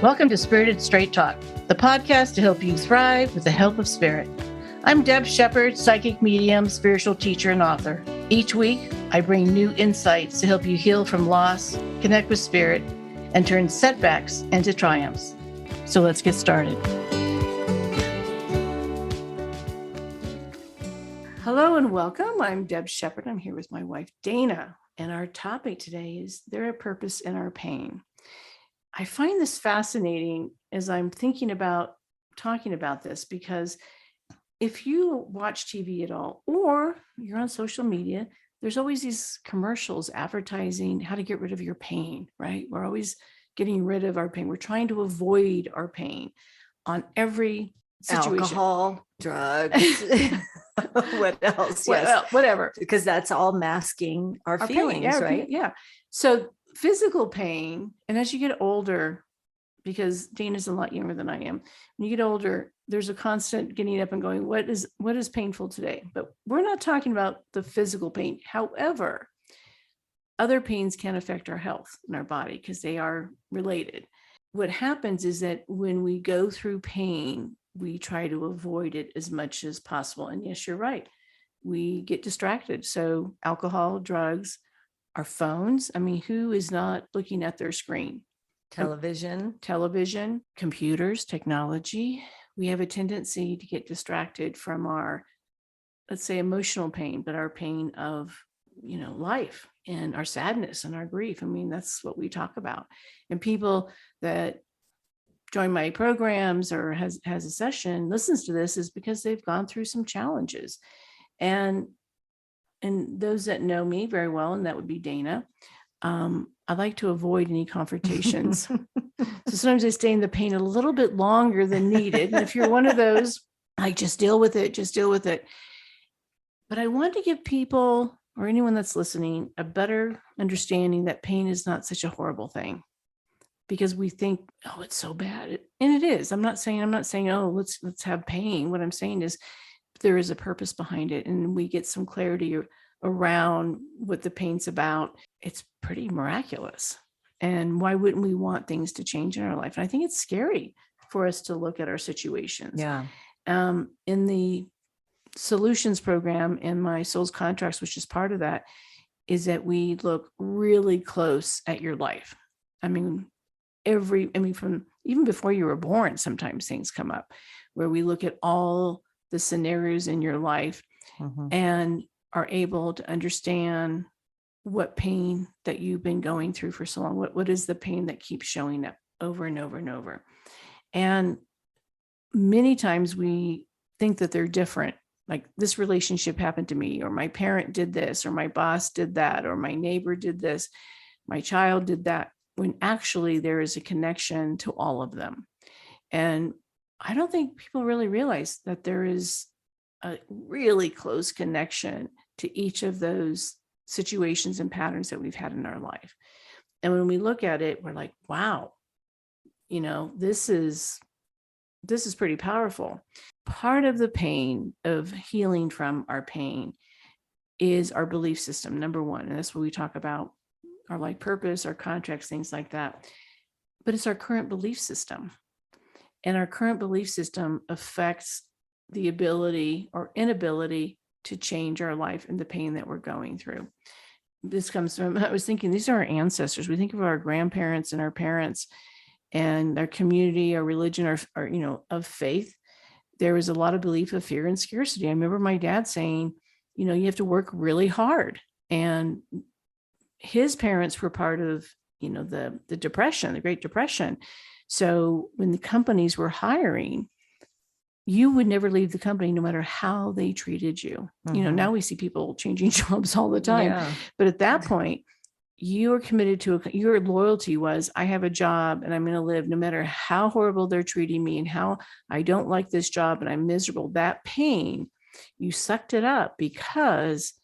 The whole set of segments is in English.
Welcome to Spirited Straight Talk, the podcast to help you thrive with the help of spirit. I'm Deb Shepard, psychic medium, spiritual teacher, and author. Each week, I bring new insights to help you heal from loss, connect with spirit, and turn setbacks into triumphs. So let's get started. Hello and welcome. I'm Deb Shepard. I'm here with my wife, Dana, and our topic today is there a purpose in our pain? I find this fascinating as I'm thinking about talking about this, because if you watch TV at all, or you're on social media, there's always these commercials advertising how to get rid of your pain, right? We're always getting rid of our pain. We're trying to avoid our pain on every situation. Alcohol, drugs, what else? Well, whatever. Because that's all masking our feelings, pain, right? Yeah. So physical pain, and as you get older, because Dana's a lot younger than I am, when you get older, there's a constant getting up and going, what is painful today? But we're not talking about the physical pain. However, other pains can affect our health in our body because they are related. What happens is that when we go through pain, we try to avoid it as much as possible. And yes, you're right. We get distracted. So alcohol, drugs, our phones. I mean, who is not looking at their screen? Television, computers, technology. We have a tendency to get distracted from our, let's say, emotional pain, but our pain of, life and our sadness and our grief. I mean, that's what we talk about. And people that join my programs or has a session, listens to this, is because they've gone through some challenges. And those that know me very well, and that would be Dana, I like to avoid any confrontations. So sometimes I stay in the pain a little bit longer than needed. And if you're one of those, like, just deal with it. But I want to give people, or anyone that's listening, a better understanding that pain is not such a horrible thing, because we think, oh, it's so bad. And it is. I'm not saying, oh, let's have pain. What I'm saying is there is a purpose behind it, and we get some clarity around what the pain's about. It's pretty miraculous. And why wouldn't we want things to change in our life? And I think it's scary for us to look at our situations. Yeah. In the solutions program in my Soul's Contracts, which is part of that, is that we look really close at your life. I mean, from even before you were born, sometimes things come up where we look at all the scenarios in your life and are able to understand what pain that you've been going through for so long. What is the pain that keeps showing up over and over and over? And many times we think that they're different. Like, this relationship happened to me, or my parent did this, or my boss did that, or my neighbor did this, my child did that, when actually there is a connection to all of them. And I don't think people really realize that there is a really close connection to each of those situations and patterns that we've had in our life. And when we look at it, we're like, wow, this is pretty powerful. Part of the pain of healing from our pain is our belief system, number one. And that's what we talk about, our life purpose, our contracts, things like that. But it's our current belief system. And our current belief system affects the ability or inability to change our life and the pain that we're going through. This comes from, I was thinking, these are our ancestors. We think of our grandparents and our parents and our community, our religion, our of faith. There was a lot of belief of fear and scarcity. I remember my dad saying, you have to work really hard. And his parents were part of, the Depression, the Great Depression. So when the companies were hiring, you would never leave the company no matter how they treated you. Now we see people changing jobs all the time. Yeah. But at that point, you were committed to your loyalty was, I have a job and I'm going to live no matter how horrible they're treating me and how I don't like this job and I'm miserable. That pain, you sucked it up because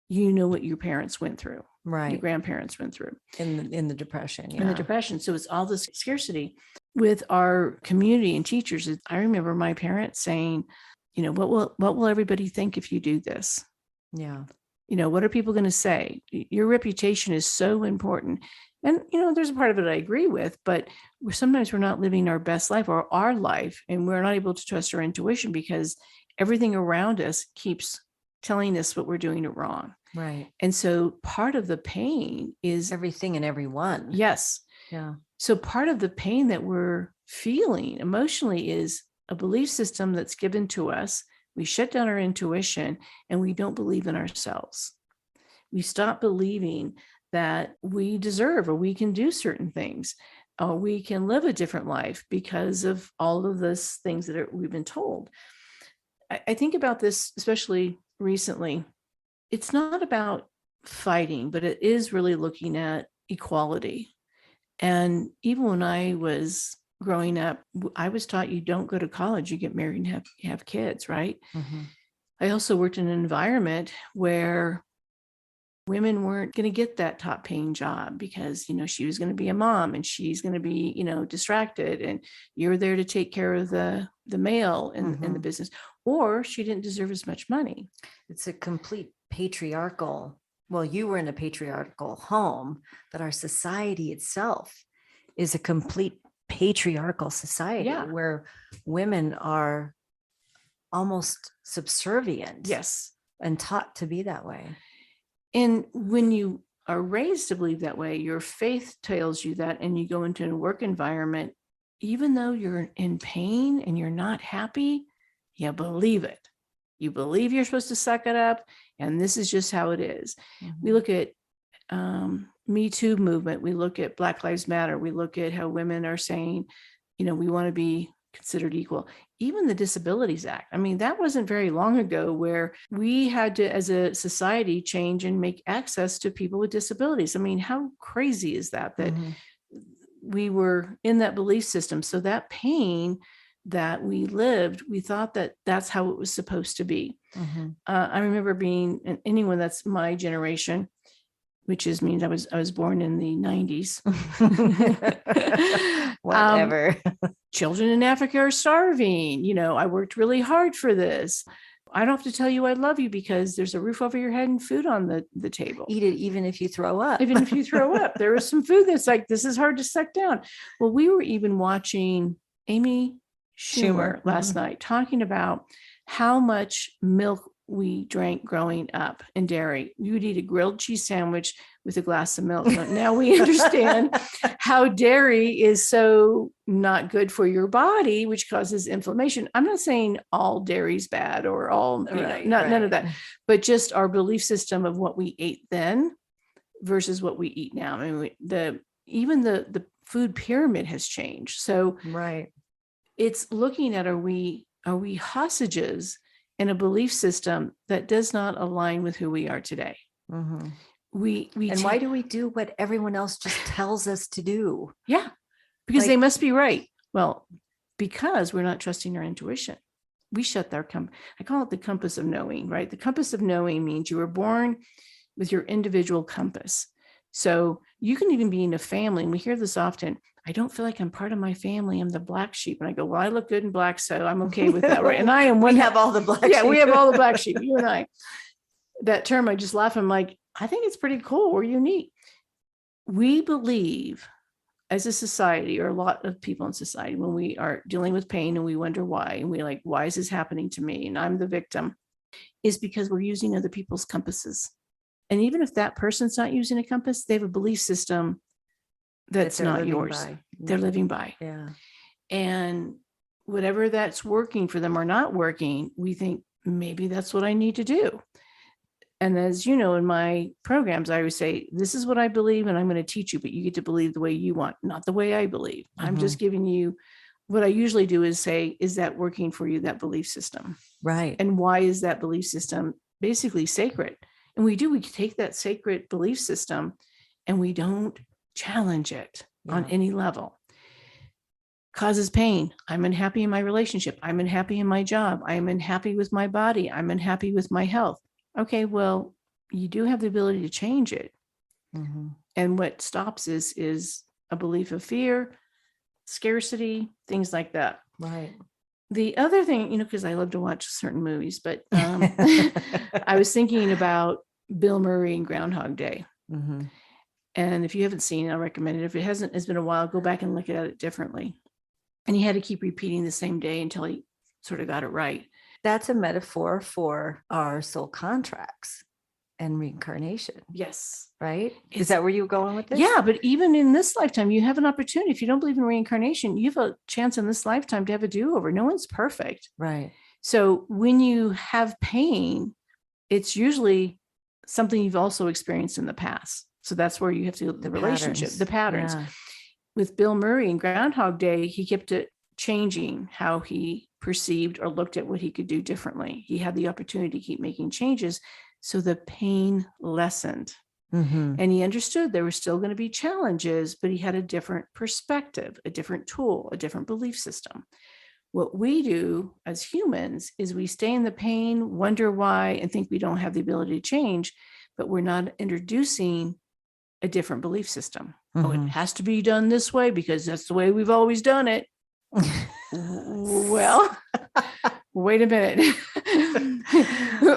you know what your parents went through. Right. Your grandparents went through in the Depression. Yeah. In the Depression. So it's all this scarcity with our community and teachers. I remember my parents saying, what will everybody think if you do this? Yeah. What are people going to say? Your reputation is so important. And, there's a part of it I agree with, but sometimes we're not living our best life or our life, and we're not able to trust our intuition because everything around us keeps telling us what we're doing it wrong. Right. And so part of the pain is everything and everyone. Yes. Yeah. So part of the pain that we're feeling emotionally is a belief system that's given to us. We shut down our intuition and we don't believe in ourselves. We stop believing that we deserve or we can do certain things or we can live a different life because of all of those things that we've been told. I think about this, especially recently. It's not about fighting, but it is really looking at equality. And even when I was growing up, I was taught you don't go to college, you get married and have kids, right? Mm-hmm. I also worked in an environment where women weren't going to get that top paying job because, she was going to be a mom and she's going to be, distracted, and you're there to take care of the male in the business, or she didn't deserve as much money. It's a complete patriarchal. Well, you were in a patriarchal home, but our society itself is a complete patriarchal society where women are almost subservient. Yes. And taught to be that way. And when you are raised to believe that way, your faith tells you that, and you go into a work environment, even though you're in pain and you're not happy, you believe it. You believe you're supposed to suck it up, and this is just how it is. Mm-hmm. We look at Me Too movement. We look at Black Lives Matter. We look at how women are saying, we want to be considered equal. Even the Disabilities Act. I mean, that wasn't very long ago where we had to, as a society, change and make access to people with disabilities. I mean, how crazy is that we were in that belief system? So that pain that we lived, we thought that that's how it was supposed to be. I remember being, and anyone that's my generation, which means I was born in the 90s. Whatever. Children in Africa are starving. I worked really hard for this. I don't have to tell you I love you because there's a roof over your head and food on the table. Eat it even if you throw up. Even if you throw up. There was some food that's like, this is hard to suck down. Well, we were even watching Amy Schumer last night talking about how much milk we drank growing up in dairy. You would eat a grilled cheese sandwich with a glass of milk. Now we understand how dairy is so not good for your body, which causes inflammation. I'm not saying all dairy's bad or all, none of that, but just our belief system of what we ate then versus what we eat now. I mean, even the food pyramid has changed. So it's looking at, are we hostages in a belief system that does not align with who we are today? Why do we do what everyone else just tells us to do? Yeah, because they must be right. Well, because we're not trusting our intuition. We shut their I call it the compass of knowing, right? The compass of knowing means you were born with your individual compass. So you can even be in a family, and we hear this often. I don't feel like I'm part of my family. I'm the black sheep. And I go, well, I look good in black, so I'm okay with that, right? And I am one. We have all the black sheep. Yeah, we have all the black sheep, you and I. That term, I just laugh. I'm like, I think it's pretty cool. We're unique. We believe as a society, or a lot of people in society, when we are dealing with pain and we wonder why, and we're like, why is this happening to me? And I'm the victim, is because we're using other people's compasses. And even if that person's not using a compass, they have a belief system that's not yours. They're living by. Yeah. And whatever that's working for them or not working, we think maybe that's what I need to do. And as you know, in my programs, I always say, this is what I believe, and I'm going to teach you, but you get to believe the way you want, not the way I believe. I'm just giving you what I usually do is say, is that working for you, that belief system? Right. And why is that belief system basically sacred? And we take that sacred belief system and we don't challenge it on any level. Causes pain. I'm unhappy in my relationship. I'm unhappy in my job. I'm unhappy with my body. I'm unhappy with my health. Okay, well, you do have the ability to change it. And what stops is a belief of fear, scarcity, things like that. Right. The other thing, because I love to watch certain movies, but I was thinking about Bill Murray and Groundhog Day. Mm-hmm. And if you haven't seen it, I'll recommend it. If it hasn't, it's been a while, go back and look at it differently. And he had to keep repeating the same day until he sort of got it right. That's a metaphor for our soul contracts and reincarnation. Yes. Right? Is that where you were going with this? Yeah, but even in this lifetime, you have an opportunity. If you don't believe in reincarnation, you have a chance in this lifetime to have a do-over. No one's perfect. Right. So when you have pain, it's usually something you've also experienced in the past. So that's where you have to the relationship, the patterns. Yeah. With Bill Murray and Groundhog Day, he kept it changing how he perceived or looked at what he could do differently. He had the opportunity to keep making changes. So the pain lessened. Mm-hmm. And he understood there were still going to be challenges, but he had a different perspective, a different tool, a different belief system. What we do as humans is we stay in the pain, wonder why, and think we don't have the ability to change, but we're not introducing a different belief system. Mm-hmm. Oh, it has to be done this way because that's the way we've always done it. Well, wait a minute.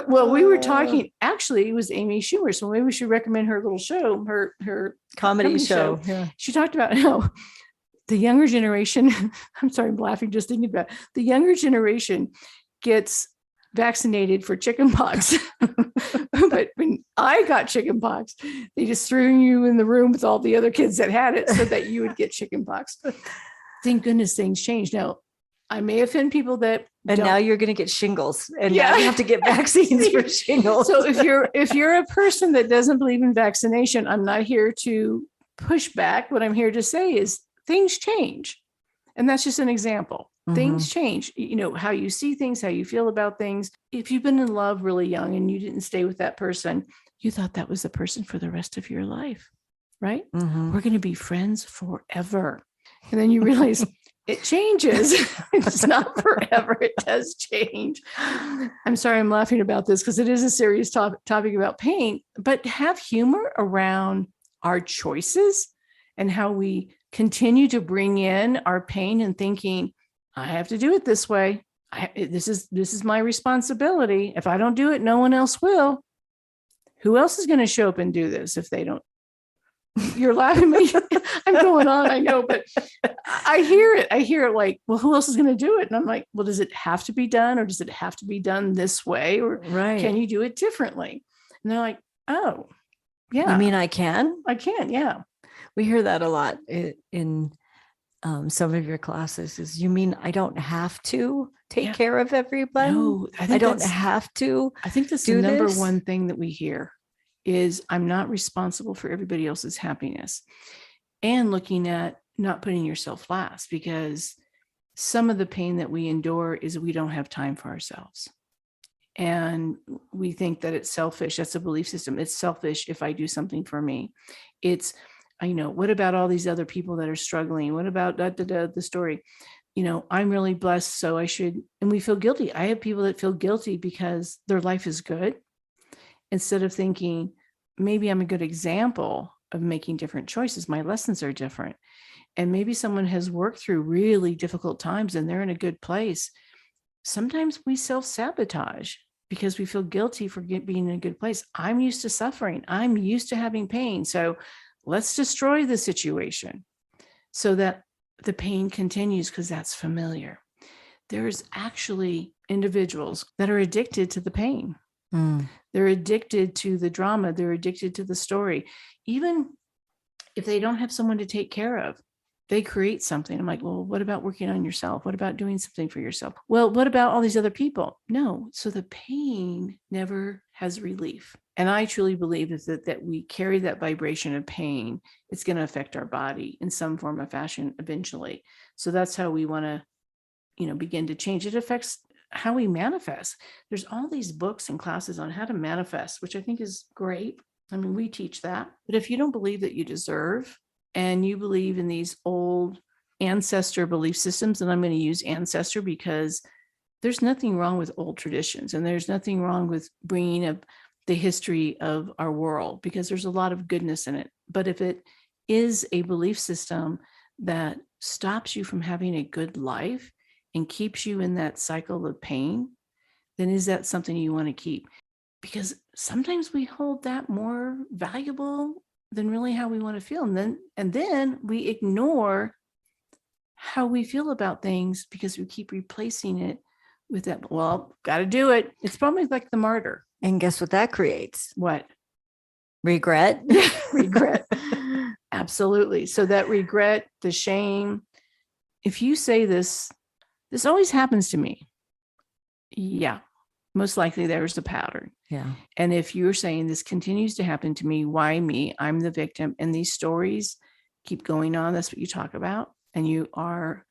Well, we were talking, actually, it was Amy Schumer. So maybe we should recommend her little show, her comedy show. Yeah. She talked about how the younger generation, I'm sorry, I'm laughing just thinking about it. The younger generation gets vaccinated for chickenpox. But when I got chickenpox, they just threw you in the room with all the other kids that had it so that you would get chickenpox. Thank goodness things changed. Now, I may offend people that now you're going to get shingles, and now you have to get vaccines for shingles. So if you're a person that doesn't believe in vaccination, I'm not here to push back. What I'm here to say is things change. And that's just an example. Mm-hmm. Things change, how you see things, how you feel about things. If you've been in love really young and you didn't stay with that person, you thought that was the person for the rest of your life, right? Mm-hmm. We're going to be friends forever. And then you realize it changes. It's not forever. It does change. I'm sorry, I'm laughing about this because it is a serious topic about pain, but have humor around our choices and how we continue to bring in our pain and thinking, I have to do it this way. This is my responsibility. If I don't do it, no one else will. Who else is going to show up and do this if they don't? You're laughing at me. I'm going on, I know, but I hear it. I hear it like, well, who else is going to do it? And I'm like, well, does it have to be done, or does it have to be done this way? Or can you do it differently? And they're like, oh, yeah. You mean I can? I can, yeah. We hear that a lot in some of your classes. Is you mean I don't have to take care of everybody? No, I don't have to. I think that's the number one thing that we hear is I'm not responsible for everybody else's happiness. And looking at not putting yourself last, because some of the pain that we endure is we don't have time for ourselves. And we think that it's selfish. That's a belief system. It's selfish if I do something for me. It's, what about all these other people that are struggling? What about the story? I'm really blessed, so I should, and we feel guilty. I have people that feel guilty because their life is good, instead of thinking, maybe I'm a good example of making different choices. My lessons are different. And maybe someone has worked through really difficult times and they're in a good place. Sometimes we self-sabotage because we feel guilty for being in a good place. I'm used to suffering. I'm used to having pain. So let's destroy the situation so that the pain continues because that's familiar. There's actually individuals that are addicted to the pain. They're addicted to the drama. They're addicted to the story. Even if they don't have someone to take care of, they create something. I'm like, well, what about working on yourself? What about doing something for yourself? Well, what about all these other people? No. So the pain never has relief. And I truly believe that we carry that vibration of pain. It's going to affect our body in some form or fashion eventually. So that's how we want to, begin to change. It affects how we manifest. There's all these books and classes on how to manifest, which I think is great. I mean, we teach that. But if you don't believe that you deserve, and you believe in these old ancestor belief systems, and I'm going to use ancestor because there's nothing wrong with old traditions, and there's nothing wrong with bringing up the history of our world, because there's a lot of goodness in it. But if it is a belief system that stops you from having a good life and keeps you in that cycle of pain, then is that something you want to keep? because sometimes we hold that more valuable than really how we want to feel. And then we ignore how we feel about things because we keep replacing it with that, well, got to do it. It's probably like the martyr. And guess what that creates? What? Regret. Regret. Absolutely. So that regret, the shame, if you say this always happens to me. Yeah, most likely there's a pattern. Yeah. And if you're saying this continues to happen to me, why me? I'm the victim. And these stories keep going on. That's what you talk about. And you are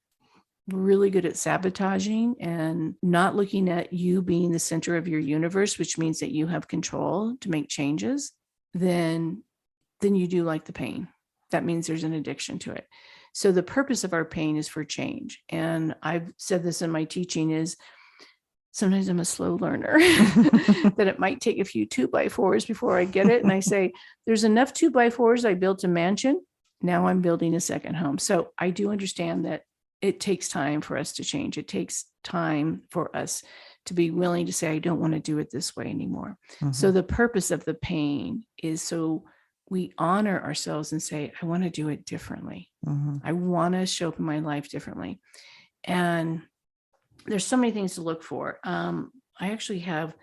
really good at sabotaging and not looking at you being the center of your universe, which means that you have control to make changes, then you do like the pain. That means there's an addiction to it. So the purpose of our pain is for change. And I've said this in my teaching is sometimes I'm a slow learner, that it might take a few 2x4s before I get it. And I say, there's enough 2x4s. I built a mansion. Now I'm building a second home. So I do understand that it takes time for us to change. It takes time for us to be willing to say, I don't want to do it this way anymore. Mm-hmm. So the purpose of the pain is so we honor ourselves and say, I want to do it differently. Mm-hmm. I want to show up in my life differently. And there's so many things to look for. I actually have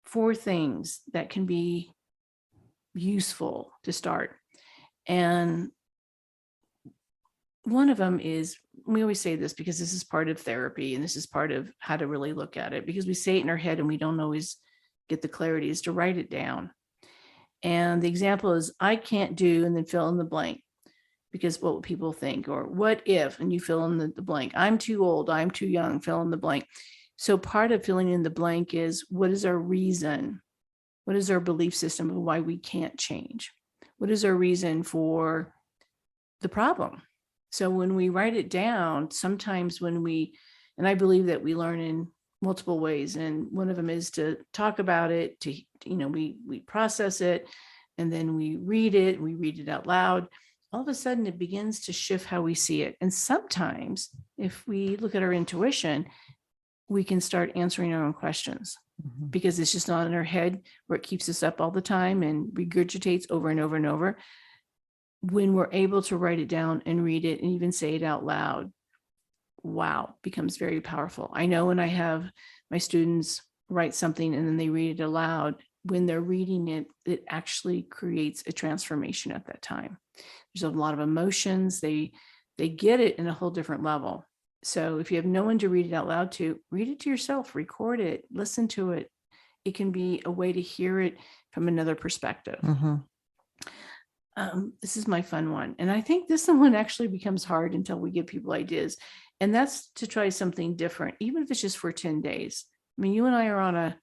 4 things that can be useful to start. And one of them is, we always say this because this is part of therapy and this is part of how to really look at it, because we say it in our head and we don't always get the clarity, is to write it down. And the example is, I can't do, and then fill in the blank, because what will people think? Or what if, and you fill in the blank. I'm too old, I'm too young, fill in the blank. So part of filling in the blank is, what is our reason? What is our belief system of why we can't change? What is our reason for the problem? So when we write it down, sometimes and I believe that we learn in multiple ways. And one of them is to talk about it, we process it, and then we read it out loud. All of a sudden it begins to shift how we see it. And sometimes if we look at our intuition, we can start answering our own questions, mm-hmm. because it's just not in our head where it keeps us up all the time and regurgitates over and over and over. When we're able to write it down and read it and even say it out loud, wow, becomes very powerful. I know when I have my students write something and then they read it aloud, when they're reading it, it actually creates a transformation at that time. There's a lot of emotions. They get it in a whole different level. So if you have no one to read it out loud to, read it to yourself, record it, listen to it. It can be a way to hear it from another perspective. Mm-hmm. This is my fun one. And I think this one actually becomes hard until we give people ideas. And that's to try something different, even if it's just for 10 days. I mean, you and I are on a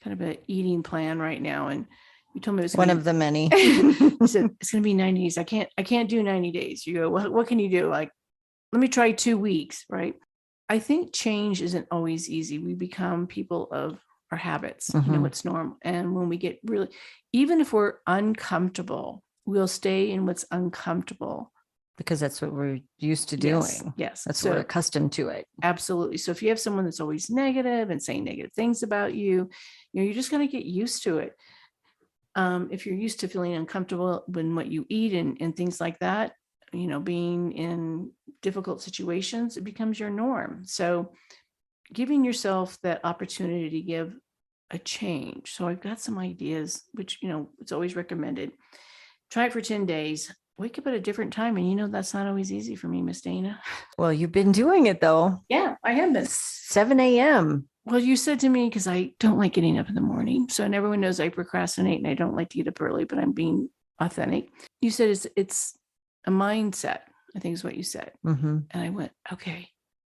kind of an eating plan right now. And you told me it was one of the many. You said it's going to be 90 days. I can't do 90 days. You go, what can you do? Like, let me try 2 weeks, right? I think change isn't always easy. We become people of our habits. Mm-hmm. What's normal. And when we get really, even if we're uncomfortable, we'll stay in what's uncomfortable. Because that's what we're used to doing. Yes. That's what we're accustomed to it. Absolutely. So if you have someone that's always negative and saying negative things about you, you're just going to get used to it. If you're used to feeling uncomfortable when what you eat and things like that, being in difficult situations, it becomes your norm. So giving yourself that opportunity to give a change. So I've got some ideas, which, it's always recommended. Try it for 10 days. Wake up at a different time. And that's not always easy for me, Miss Dana. Well, you've been doing it though. Yeah, I have been. 7 a.m. Well, you said to me, because I don't like getting up in the morning. So, and everyone knows I procrastinate and I don't like to get up early, but I'm being authentic. You said it's a mindset, I think is what you said. Mm-hmm. And I went, okay.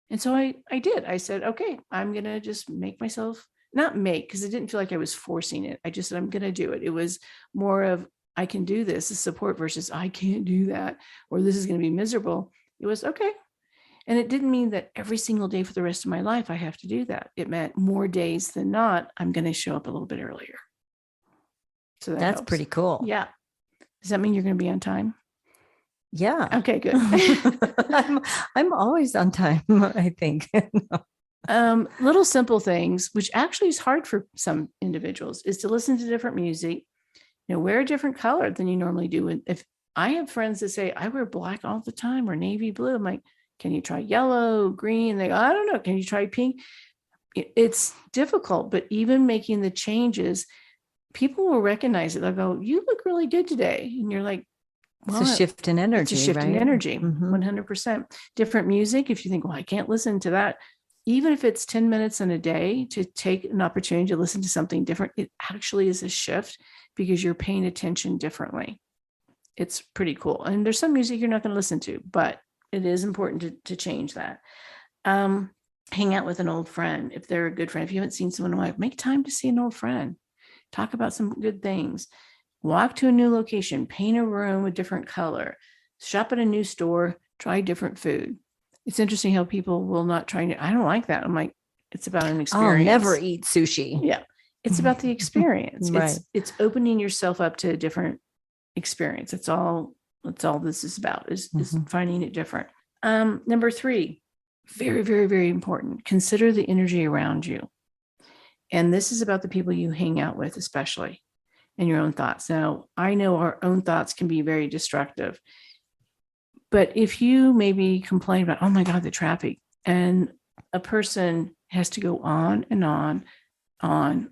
And so I did. I said, okay, I'm going to just make myself, because it didn't feel like I was forcing it. I just said, I'm going to do it. It was more of, I can do this, support versus I can't do that, or this is going to be miserable. It was okay. And it didn't mean that every single day for the rest of my life, I have to do that. It meant more days than not, I'm going to show up a little bit earlier. So that's helps. Pretty cool. Yeah. Does that mean you're going to be on time? Yeah. Okay, good. I'm always on time, I think. Little simple things, which actually is hard for some individuals, is to listen to different music, wear a different color than you normally do. And if I have friends that say, I wear black all the time or navy blue, I'm like, can you try yellow, green? They go, I don't know. Can you try pink? It's difficult, but even making the changes, people will recognize it. They'll go, you look really good today. And you're like, well, it's a shift in energy. It's a shift right? in energy, 100%. Different music. If you think, well, I can't listen to that, even if it's 10 minutes in a day, to take an opportunity to listen to something different, it actually is a shift because you're paying attention differently. It's pretty cool. And there's some music you're not going to listen to, but it is important to change that. Hang out with an old friend. If they're a good friend, if you haven't seen someone in a while, make time to see an old friend. Talk about some good things. Walk to a new location, paint a room a different color, shop at a new store, try different food. It's interesting how people will not try. I don't like that. I'm like, it's about an experience. I'll never eat sushi. Yeah. It's about the experience. Right. It's opening yourself up to a different experience. That's all this is about, is finding it different. Number 3, very, very, very important. Consider the energy around you. And this is about the people you hang out with, especially, and your own thoughts. Now, I know our own thoughts can be very destructive, but if you maybe complain about, oh my God, the traffic, and a person has to go on and on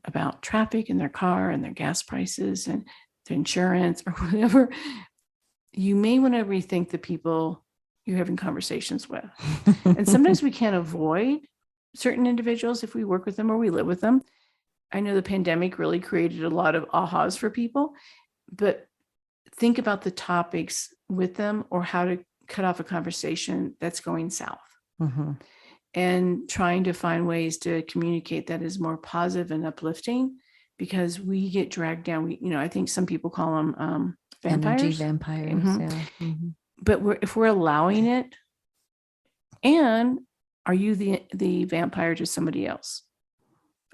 about traffic in their car and their gas prices and their insurance or whatever, you may want to rethink the people you're having conversations with. And sometimes we can't avoid certain individuals if we work with them or we live with them. I know the pandemic really created a lot of ahas for people, but think about the topics with them or how to cut off a conversation that's going south. And trying to find ways to communicate that is more positive and uplifting, because we get dragged down. I think some people call them vampires. Energy vampires. Yeah. But if we're allowing it, and are you the vampire to somebody else?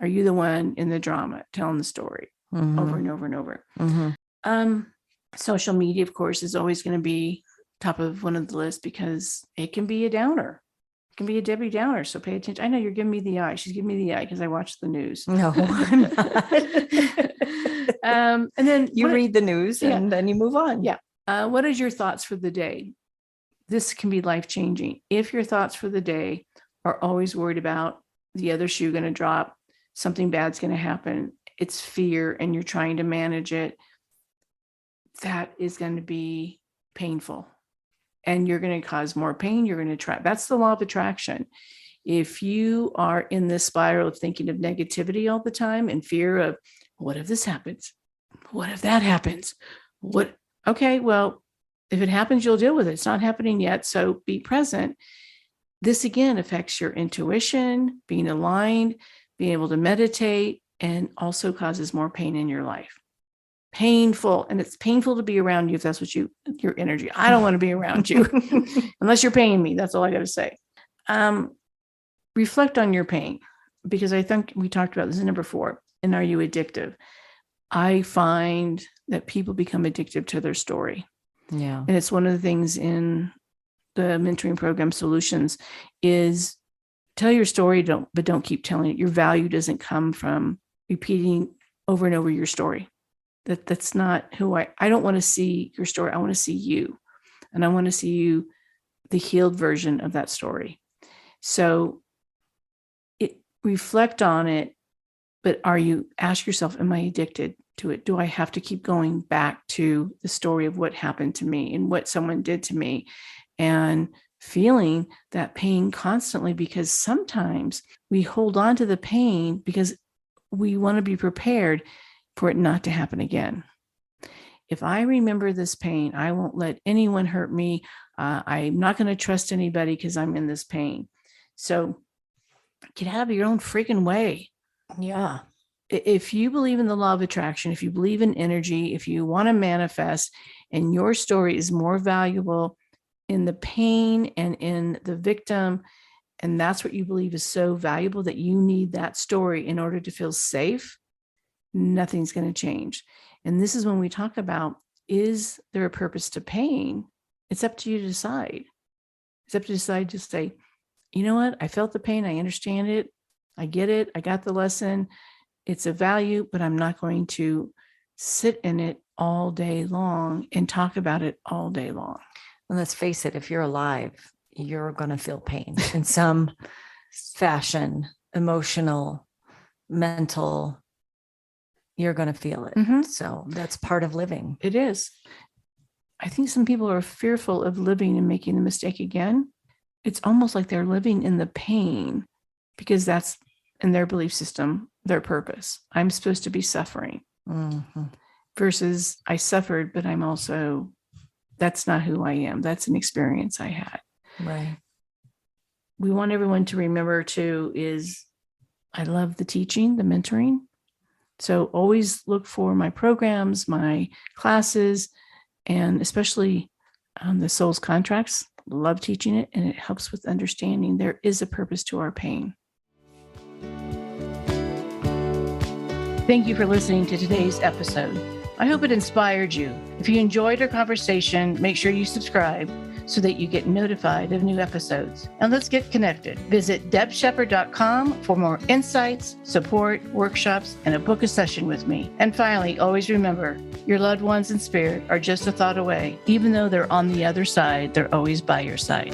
Are you the one in the drama telling the story over and over and over? Social media, of course, is always going to be top of one of the lists because it can be a downer. It can be a Debbie Downer. So pay attention. I know you're giving me the eye. She's giving me the eye because I watch the news. No, I'm not. And then you read the news and then you move on. Yeah. What is your thoughts for the day? This can be life-changing. If your thoughts for the day are always worried about the other shoe going to drop, something bad's going to happen, it's fear, and you're trying to manage it, that is going to be painful. And you're going to cause more pain. You're going to try. That's the law of attraction. If you are in this spiral of thinking of negativity all the time and fear of, what if this happens? What if that happens? Okay, well, if it happens, you'll deal with it. It's not happening yet. So be present. This again affects your intuition, being aligned, being able to meditate, and also causes more pain in your life. Painful. And it's painful to be around you if that's what your energy. I don't want to be around you unless you're paying me. That's all I got to say. Reflect on your pain, because I think we talked about this in number 4. And are you addictive? I find that people become addictive to their story. Yeah. And it's one of the things in the mentoring program Solutions is tell your story, but don't keep telling it. Your value doesn't come from repeating over and over your story. That's not who I don't want to see your story. I want to see you. And I want to see you, the healed version of that story. So reflect on it, but ask yourself, am I addicted to it? Do I have to keep going back to the story of what happened to me and what someone did to me, and feeling that pain constantly? Because sometimes we hold on to the pain because we want to be prepared for it not to happen again. If I remember this pain, I won't let anyone hurt me. I'm not going to trust anybody because I'm in this pain. So get out of your own freaking way. Yeah. If you believe in the law of attraction, if you believe in energy, if you want to manifest, and your story is more valuable in the pain and in the victim, and that's what you believe is so valuable that you need that story in order to feel safe, nothing's going to change. And this is when we talk about, is there a purpose to pain? It's up to you to decide. It's up to decide to say, you know what? I felt the pain. I understand it. I get it. I got the lesson. It's a value, but I'm not going to sit in it all day long and talk about it all day long. And let's face it, if you're alive, you're going to feel pain in some fashion, emotional, mental, you're going to feel it. Mhm. So that's part of living. It is. I think some people are fearful of living and making the mistake again. It's almost like they're living in the pain because that's in their belief system, their purpose. I'm supposed to be suffering versus I suffered, but I'm also, that's not who I am. That's an experience I had. Right. We want everyone to remember too is I love the teaching, the mentoring. So always look for my programs, my classes, and especially the soul's contracts. Love teaching it, and it helps with understanding there is a purpose to our pain. Thank you for listening to today's episode. I hope it inspired you. If you enjoyed our conversation, make sure you subscribe so that you get notified of new episodes. And let's get connected. Visit debshepard.com for more insights, support, workshops, and to book a session with me. And finally, always remember, your loved ones in spirit are just a thought away. Even though they're on the other side, they're always by your side.